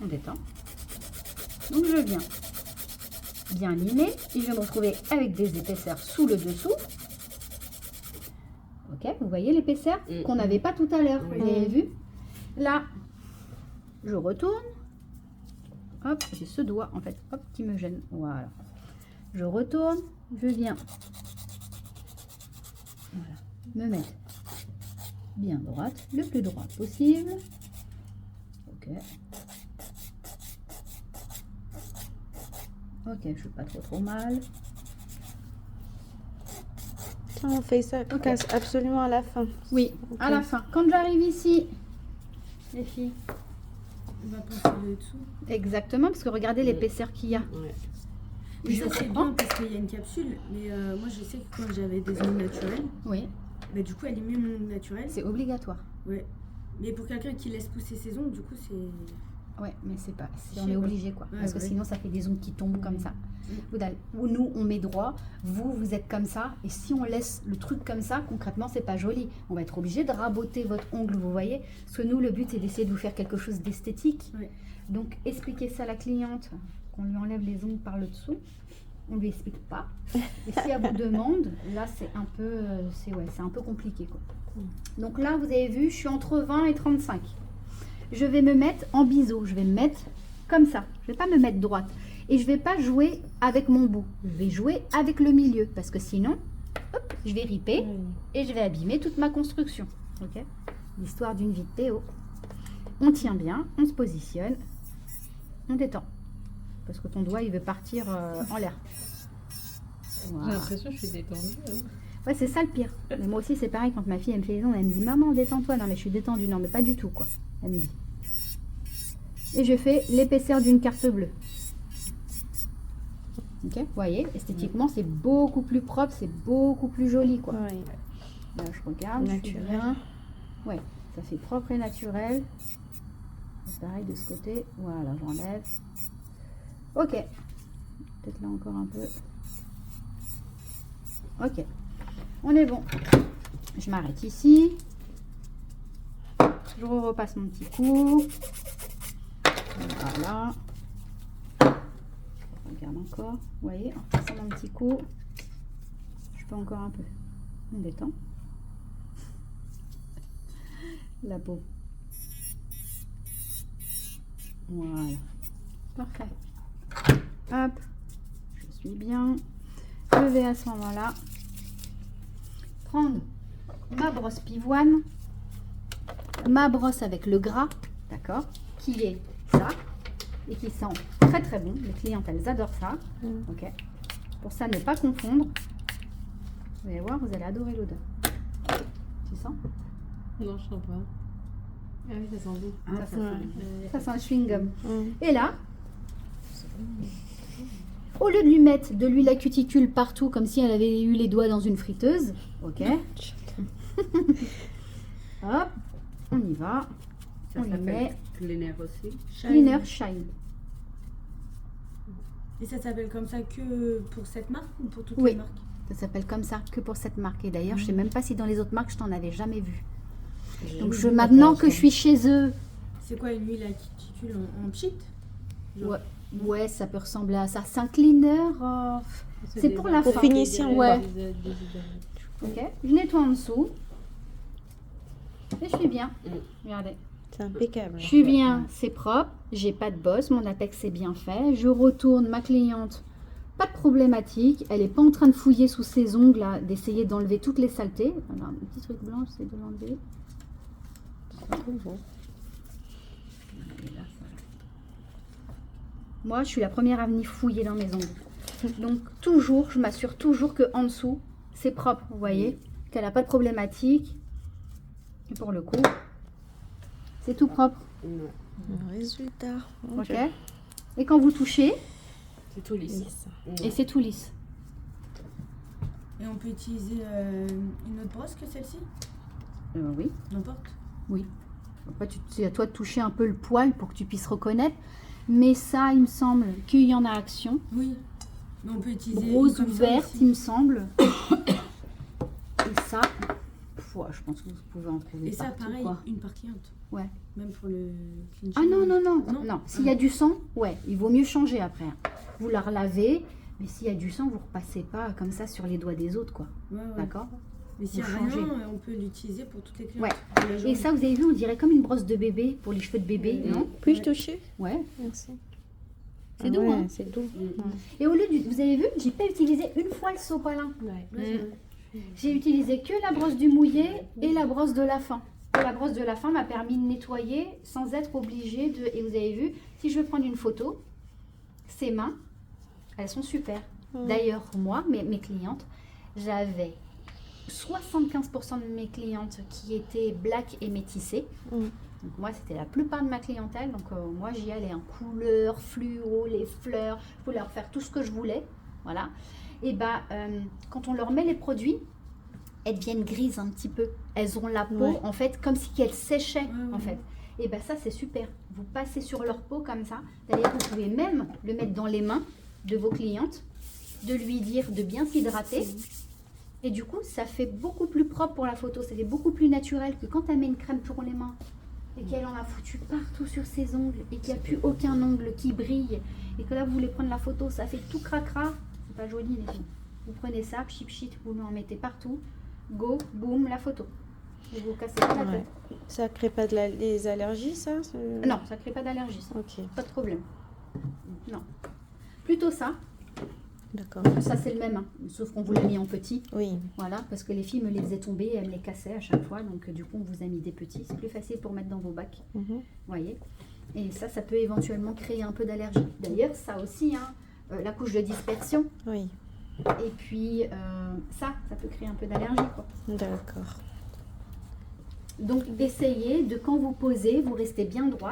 On détend. Donc je viens bien limer et je vais me retrouver avec des épaisseurs sous le dessous. Ok, vous voyez l'épaisseur qu'on n'avait pas tout à l'heure. Oui. Vous avez vu? Là, je retourne. Hop, j'ai ce doigt en fait, hop, qui me gêne. Voilà. Je retourne, je viens. Voilà, me mettre bien droite, le plus droit possible. Ok. Ok, je suis pas trop mal. Tiens, on fait ça absolument à la fin. Oui, à la fin. Quand j'arrive ici, les filles. On va passer le dessous. Exactement, parce que regardez l'épaisseur qu'il y a. Ouais. Et Ça ça c'est prend. bien parce qu'il y a une capsule, mais moi je sais que quand j'avais des ongles naturels, Oui, bah, du coup elle émet mon ongle naturel. c'est obligatoire. Ouais. Mais pour quelqu'un qui laisse pousser ses ongles, du coup c'est... Ouais, mais c'est pas. Je On sais est pas. obligé quoi. Ouais, Parce que ouais. sinon ça fait des ongles qui tombent comme ça. Nous on met droit, vous êtes comme ça. Et si on laisse le truc comme ça, concrètement c'est pas joli. On va être obligé de raboter votre ongle, vous voyez. Parce que nous le but c'est d'essayer de vous faire quelque chose d'esthétique. Ouais. Donc expliquez ça à la cliente, qu'on lui enlève les ongles par le dessous. On lui explique pas. Et si elle vous demande, là c'est un peu, c'est un peu compliqué quoi. Donc là vous avez vu, je suis entre 20 et 35. Je vais me mettre en biseau, je vais me mettre comme ça. Je vais pas me mettre droite. Et je vais pas jouer avec mon bout. Je vais jouer avec le milieu parce que sinon, hop, je vais riper et je vais abîmer toute ma construction. Ok? L'histoire d'une vie de Théo. On tient bien, on se positionne, on détend. Parce que ton doigt, il veut partir en l'air. J'ai Voilà. l'impression que je suis détendue. Hein. Ouais, c'est ça le pire. Mais moi aussi, c'est pareil. Quand ma fille, elle me fait les ongles, elle me dit « Maman, détends-toi. » Non, mais je suis détendue. Non, mais pas du tout, quoi. Elle me dit. Et je fais l'épaisseur d'une carte bleue. Ok, vous voyez, esthétiquement, c'est beaucoup plus propre, c'est beaucoup plus joli, quoi. Oui. Là, je regarde, je suis Naturel. bien. Ouais, ça fait propre et naturel. Et pareil de ce côté. Voilà, j'enlève. Ok. Peut-être là encore un peu. Ok. On est bon. Je m'arrête ici. Je repasse mon petit coup. Voilà. Je regarde encore. Vous voyez, en passant mon petit coup, je peux encore un peu. On détend. La peau. Voilà. Parfait. Hop. Je suis bien. Je vais à ce moment-là prendre ma brosse pivoine, ma brosse avec le gras, d'accord, qui est ça et qui sent très très bon. Les clientes, elles adorent ça. Ok. Pour ça, ne pas confondre. Vous allez voir, vous allez adorer l'odeur. Tu sens? Non, je sens pas. Ah oui, ça sent bon. Ah, ça, Ouais. ça sent le chewing-gum. Mm. Et là, au lieu de lui mettre de l'huile à cuticule partout comme si elle avait eu les doigts dans une friteuse, ok. Hop, on y va. Ça On y met s'appelle cleaner aussi. Cleaner Shine. Et ça s'appelle comme ça que pour cette marque ou pour toutes Oui. les marques? Ça s'appelle comme ça que pour cette marque. Et d'ailleurs, je sais même pas si dans les autres marques, je t'en avais jamais vu. Donc maintenant que je suis chez eux, C'est quoi une huile à cuticule en pchit? Genre. ouais, ouais, ça peut ressembler à ça. C'est un cleaner. C'est pour la Pour fin. finition, Ouais. Ok. Je nettoie en dessous. Et je suis bien. Regardez. C'est impeccable. Je suis bien, c'est propre, j'ai pas de bosse, mon apex est bien fait. Je retourne ma cliente, pas de problématique. Elle est pas en train de fouiller sous ses ongles, là, d'essayer d'enlever toutes les saletés. Alors, un petit truc blanc, j'essaie de l'enlever. Moi, je suis la première à venir fouiller dans mes ongles. Donc, toujours, je m'assure toujours que en dessous, c'est propre, vous voyez, qu'elle n'a pas de problématique. Et pour le coup, c'est tout propre. Le résultat. Ok. Et quand vous touchez, C'est tout lisse. et c'est tout lisse. Et on peut utiliser une autre brosse que celle-ci? Oui. N'importe. Oui. Après, c'est à toi de toucher un peu le poil pour que tu puisses reconnaître. Mais ça, il me semble qu'il y en a action. Oui. Mais on peut utiliser Rose une ou comme ça verte, aussi. il me semble. Et ça, Ouais, je pense que vous pouvez en trouver Et ça, partout, pareil, quoi. une par cliente. Ouais. Même pour le clean Ah shave. non, non, non, Non non. S'il y a du sang, ouais, il vaut mieux changer après. Hein. Vous la relavez, mais s'il y a du sang, vous repassez pas comme ça sur les doigts des autres, quoi. Ouais, ouais. D'accord? Mais s'il y a Vous changez. rien, on peut l'utiliser pour toutes les clientes. Ouais. Pour la Et journée. ça, vous avez vu, on dirait comme une brosse de bébé pour les cheveux de bébé, Mhm. non? Puis-je Ouais. toucher? Ouais. Merci. C'est doux, hein. C'est doux. Et au lieu du, vous avez vu, j'ai pas utilisé une fois le sopalin. Ouais. Ouais, c'est vrai. J'ai utilisé que la brosse du mouillé et la brosse de la fin. Et la brosse de la fin m'a permis de nettoyer sans être obligée de... Et vous avez vu, si je veux prendre une photo, ces mains, elles sont super. D'ailleurs, moi, mes clientes, j'avais 75% de mes clientes qui étaient black et métissées. Donc moi, c'était la plupart de ma clientèle. Donc moi, j'y allais en couleur, fluo, les fleurs. Je pouvais leur faire tout ce que je voulais. Voilà. Et bah, quand on leur met les produits, elles deviennent grises un petit peu. Elles ont la peau, Ouais. en fait, comme si elles séchaient, Ouais, en ouais. fait. Et bah ça, c'est super. Vous passez sur leur peau comme ça. D'ailleurs, vous pouvez même le mettre dans les mains de vos clientes, de lui dire de bien s'hydrater. Et du coup, ça fait beaucoup plus propre pour la photo. Ça fait beaucoup plus naturel que quand elle met une crème pour les mains et qu'elle en a foutu partout sur ses ongles et qu'il n'y a plus aucun ongle qui brille et que là, vous voulez prendre la photo, ça fait tout cracra. C'est pas joli, les filles. Vous prenez ça, pchit pchit, vous en mettez partout. Go, boum, la photo. Et vous cassez pas la Ouais. tête. Ça crée pas des allergies, ça? Non, ça crée pas d'allergie, ça. Ok, Pas de problème. Non. Plutôt ça. d'accord. Ça, c'est le même, hein. Sauf qu'on vous l'a mis en petit. Oui. Voilà, parce que les filles me les faisaient tomber et elles me les cassaient à chaque fois. Donc, du coup, on vous a mis des petits. C'est plus facile pour mettre dans vos bacs. Mhm. Voyez. Et ça peut éventuellement créer un peu d'allergie. D'ailleurs, ça aussi, hein, la couche de dispersion. Oui, Et puis, ça peut créer un peu d'allergie, quoi. d'accord. Donc, essayez de, quand vous posez, vous restez bien droit.